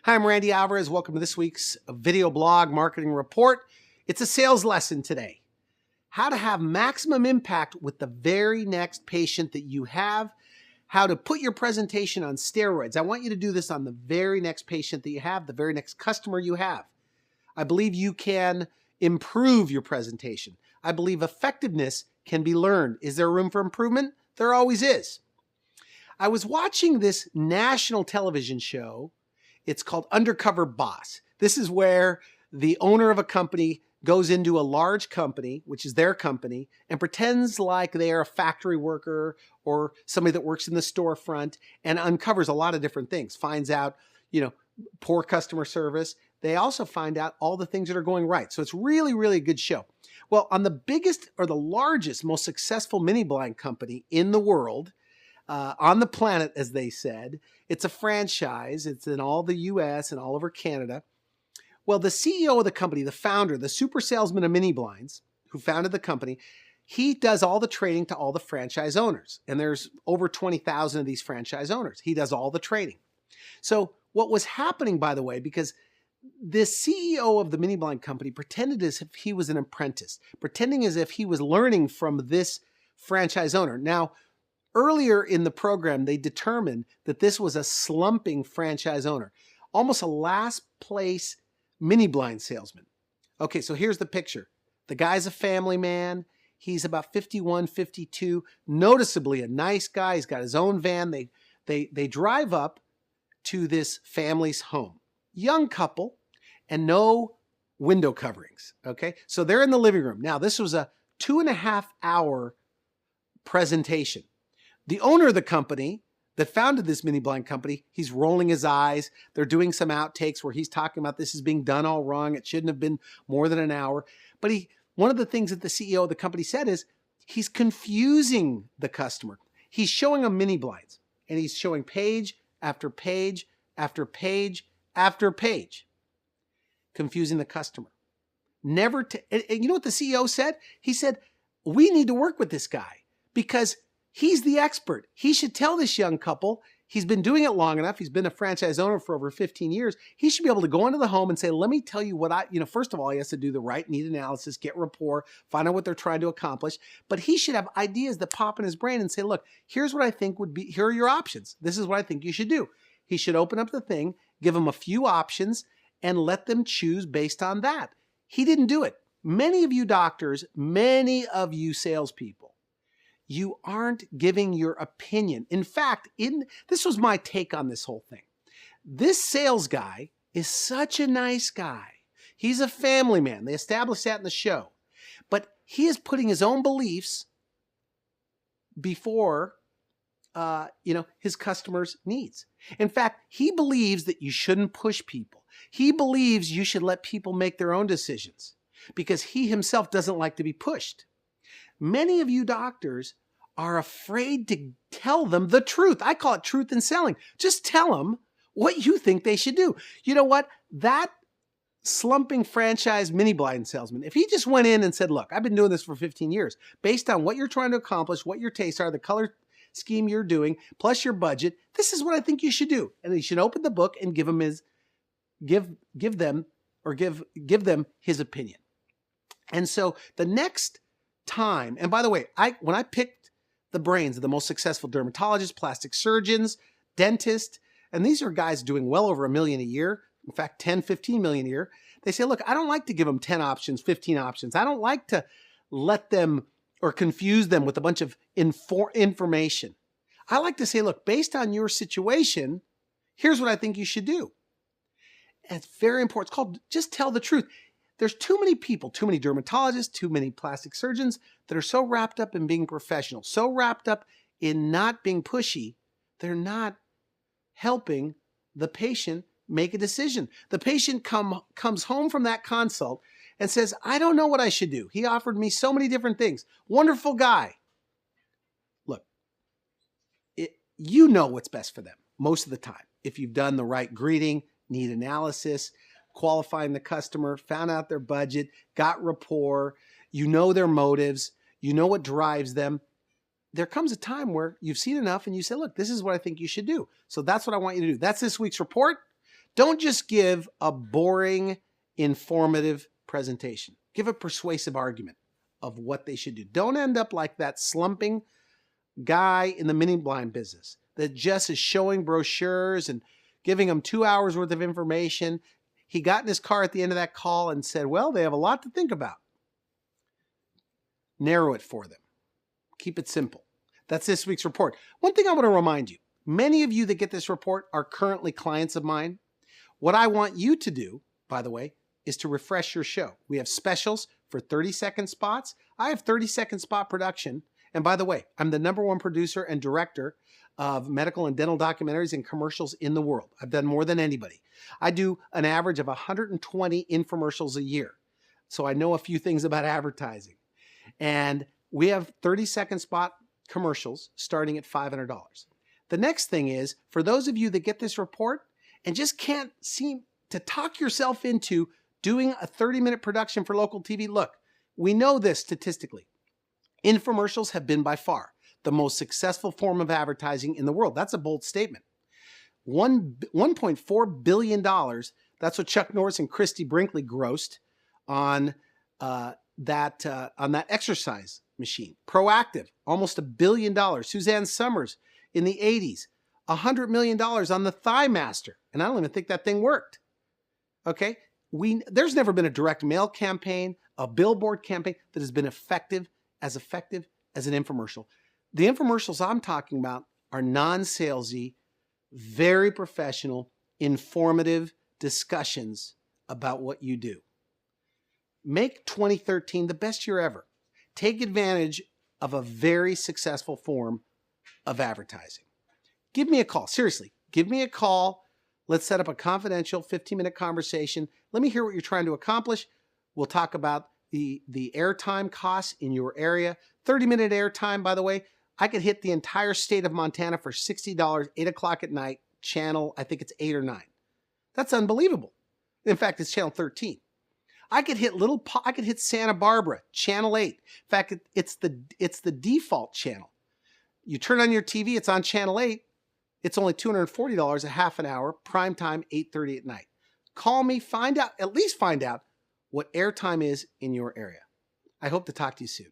Hi, I'm Randy Alvarez. Welcome to this week's video blog marketing report. It's a sales lesson today. How to have maximum impact with the very next patient that you have. How to put your presentation on steroids. I want you to do this on the very next patient that you have, the very next customer you have. I believe you can improve your presentation. I believe effectiveness can be learned. Is there room for improvement? There always is. I was watching this national television show. It's called Undercover Boss. This is where the owner of a company goes into a large company, which is their company, and pretends like they are a factory worker or somebody that works in the storefront and uncovers a lot of different things. Finds out, poor customer service. They also find out all the things that are going right. So it's really, really a good show. Well, on the biggest or the largest, most successful mini blind company in the world, on the planet, as they said, it's a franchise. It's in all the US and all over Canada. Well, the CEO of the company, the founder, the super salesman of mini blinds, who founded the company, he does all the training to all the franchise owners. And there's over 20,000 of these franchise owners. He does all the training. So what was happening, by the way, because this CEO of the mini blind company pretended as if he was an apprentice, pretending as if he was learning from this franchise owner. Now, earlier in the program, they determined that this was a slumping franchise owner, almost a last place mini blind salesman. Okay, so here's the picture. The guy's a family man. He's about 51, 52, noticeably a nice guy. He's got his own van. They drive up to this family's home. Young couple and no window coverings, okay? So they're in the living room. Now, this was a 2.5-hour presentation. The owner of the company that founded this mini blind company, he's rolling his eyes. They're doing some outtakes where he's talking about this is being done all wrong. It shouldn't have been more than an hour. But one of the things that the CEO of the company said is he's confusing the customer. He's showing them mini blinds, and he's showing page after page after page after page, confusing the customer. And you know what the CEO said? He said, we need to work with this guy because he's the expert. He should tell this young couple, he's been doing it long enough. He's been a franchise owner for over 15 years. He should be able to go into the home and say, let me tell you what first of all, he has to do the right need analysis, get rapport, find out what they're trying to accomplish. But he should have ideas that pop in his brain and say, look, here's what I think here are your options. This is what I think you should do. He should open up the thing, give them a few options, and let them choose based on that. He didn't do it. Many of you doctors, many of you salespeople, you aren't giving your opinion. In fact, this was my take on this whole thing. This sales guy is such a nice guy. He's a family man. They established that in the show. But he is putting his own beliefs before his customers' needs. In fact, he believes that you shouldn't push people. He believes you should let people make their own decisions because he himself doesn't like to be pushed. Many of you doctors are afraid to tell them the truth. I call it truth in selling. Just tell them what you think they should do. You know what? That slumping franchise mini blind salesman, if he just went in and said, look, I've been doing this for 15 years. Based on what you're trying to accomplish, what your tastes are, the color scheme you're doing, plus your budget, this is what I think you should do. And he should open the book and give them his opinion. And so the next time, and by the way, when I picked the brains of the most successful dermatologists, plastic surgeons, dentists, and these are guys doing well over $1 million a year, in fact, 10, 15 million a year, they say, look, I don't like to give them 10 options, 15 options. I don't like to let them or confuse them with a bunch of information. I like to say, look, based on your situation, here's what I think you should do. And it's very important. It's called just tell the truth. There's too many people, too many dermatologists, too many plastic surgeons that are so wrapped up in being professional, so wrapped up in not being pushy, they're not helping the patient make a decision. The patient comes home from that consult and says, I don't know what I should do. He offered me so many different things. Wonderful guy. Look, you know what's best for them most of the time. If you've done the right greeting, need analysis, qualifying the customer, found out their budget, got rapport, you know their motives, you know what drives them. There comes a time where you've seen enough and you say, look, this is what I think you should do. So that's what I want you to do. That's this week's report. Don't just give a boring, informative presentation. Give a persuasive argument of what they should do. Don't end up like that slumping guy in the mini blind business that just is showing brochures and giving them 2 hours worth of information. He got in his car at the end of that call and said, well, they have a lot to think about. Narrow it for them. Keep it simple. That's this week's report. One thing I want to remind you, many of you that get this report are currently clients of mine. What I want you to do, by the way, is to refresh your show. We have specials for 30-second spots. I have 30-second spot production. And by the way, I'm the #1 producer and director of medical and dental documentaries and commercials in the world. I've done more than anybody. I do an average of 120 infomercials a year. So I know a few things about advertising. And we have 30-second spot commercials starting at $500. The next thing is, for those of you that get this report and just can't seem to talk yourself into doing a 30-minute production for local TV, look, we know this statistically. Infomercials have been by far the most successful form of advertising in the world. That's a bold statement. $1.4 billion, that's what Chuck Norris and Christy Brinkley grossed on that exercise machine. Proactive, almost $1 billion. Suzanne Summers in the 80s, $100 million on the Thigh Master. And I don't even think that thing worked. Okay? There's never been a direct mail campaign, a billboard campaign that has been effective as an infomercial. The infomercials I'm talking about are non-salesy, very professional, informative discussions about what you do. Make 2013 the best year ever. Take advantage of a very successful form of advertising. Give me a call. Seriously, give me a call. Let's set up a confidential 15-minute conversation. Let me hear what you're trying to accomplish. We'll talk about the airtime costs in your area. 30-minute airtime, by the way, I could hit the entire state of Montana for $60, 8 o'clock at night, channel, I think it's 8 or 9. That's unbelievable. In fact, it's channel 13. I could hit Santa Barbara, channel 8. In fact, it's the default channel. You turn on your TV, it's on channel 8. It's only $240 a half an hour, prime time, 8:30 at night. Call me, at least find out what airtime is in your area. I hope to talk to you soon.